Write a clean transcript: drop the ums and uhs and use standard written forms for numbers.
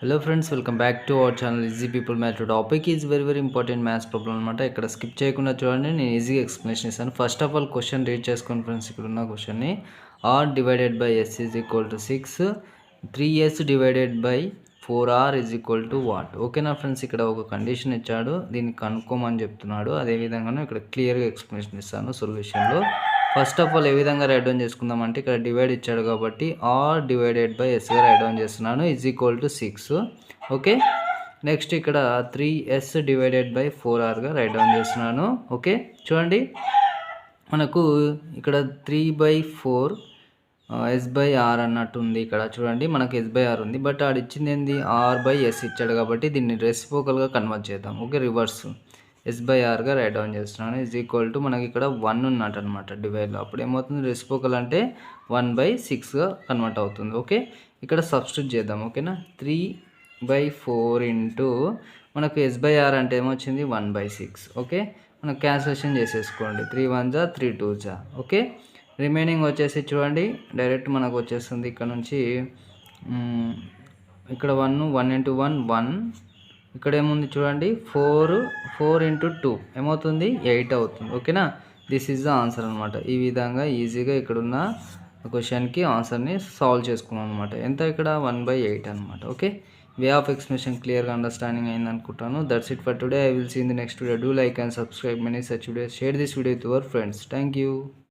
Hello friends, welcome back to our channel easy people math. Topic is very very important maths problem అనమాట. ఇక్కడ skip చేయకుండా చూడండి, నేను ఈజీగా ఎక్స్ప్లెనేషన్ ఇస్తాను. First of all question read చేసుకోండి ఫ్రెండ్స్. ఇక్కడ ఉన్న క్వశ్చన్ని r divided by s is equal to 6, 3s divided by 4r is equal to what. ఓకేనా ఫ్రెండ్స్, ఇక్కడ ఒక కండిషన్ ఇచ్చాడు, దీన్ని కనుక్కోమని చెప్తున్నాడు. అదేవిధంగా ఇక్కడ క్లియర్గా ఎక్స్ప్లెనేషన్ ఇస్తాను సొల్యూషన్లో. ఫస్ట్ ఆఫ్ ఆల్ ఏ విధంగా రైట్ డౌన్ చేసుకుందాం అంటే, ఇక్కడ డివైడ్ ఇచ్చాడు కాబట్టి ఆర్ డివైడెడ్ బై ఎస్గా రైట్ డౌన్ చేస్తున్నాను, is equal to 6. Okay, next ఇక్కడ 3s డివైడెడ్ బై 4rగా రైట్ డౌన్ చేస్తున్నాను. ఓకే, చూడండి మనకు ఇక్కడ 3/4 s/r అన్నట్టు ఉంది. ఇక్కడ చూడండి మనకు s/r ఉంది, బట్ ఆడు ఇచ్చింది ఏంది r/s ఇచ్చాడు కాబట్టి దీన్ని రెసిప్రోకల్గా కన్వర్ట్ చేద్దాం. ఓకే, రివర్స్ s/rగా రైట్ డౌన్ చేస్తున్నాను, ఈజ్ ఈక్వల్ టు మనకి ఇక్కడ 1 ఉన్నట్టు అనమాట డివైడ్లో. అప్పుడు ఏమవుతుంది, రెసిప్రోకల్ అంటే 1/6గా కన్వర్ట్ అవుతుంది. ఓకే, ఇక్కడ సబ్స్టిట్యూట్ చేద్దాం. ఓకేనా, 3/4 ఇంటూ మనకు s/r అంటే ఏమొచ్చింది 1/6. ఓకే, మనం క్యాన్సిలేషన్ చేసేసుకోండి. 3 1 జా 3 2 జా. ఓకే, రిమైనింగ్ వచ్చేసి చూడండి డైరెక్ట్ మనకు వచ్చేస్తుంది ఇక్కడ నుంచి. ఇక్కడ 1 ఇంటూ 1 ఇక్కడ ఏముంది చూడండి 4 ఇంటూ 2 ఏమవుతుంది 8 అవుతుంది. ఓకేనా, దిస్ ఈజ్ ద ఆన్సర్ అనమాట. ఈ విధంగా ఈజీగా ఇక్కడున్న క్వశ్చన్కి ఆన్సర్ని సాల్వ్ చేసుకున్నాం అనమాట. ఎంత ఇక్కడ 1/8 అనమాట. ఓకే, వే ఆఫ్ ఎక్స్ప్లెనేషన్ క్లియర్గా అండర్స్టాండింగ్ అయింది అనుకుంటాను. That's it for today. I will see in the next video. Do like and subscribe many such videos. Share this video with your friends. Thank you.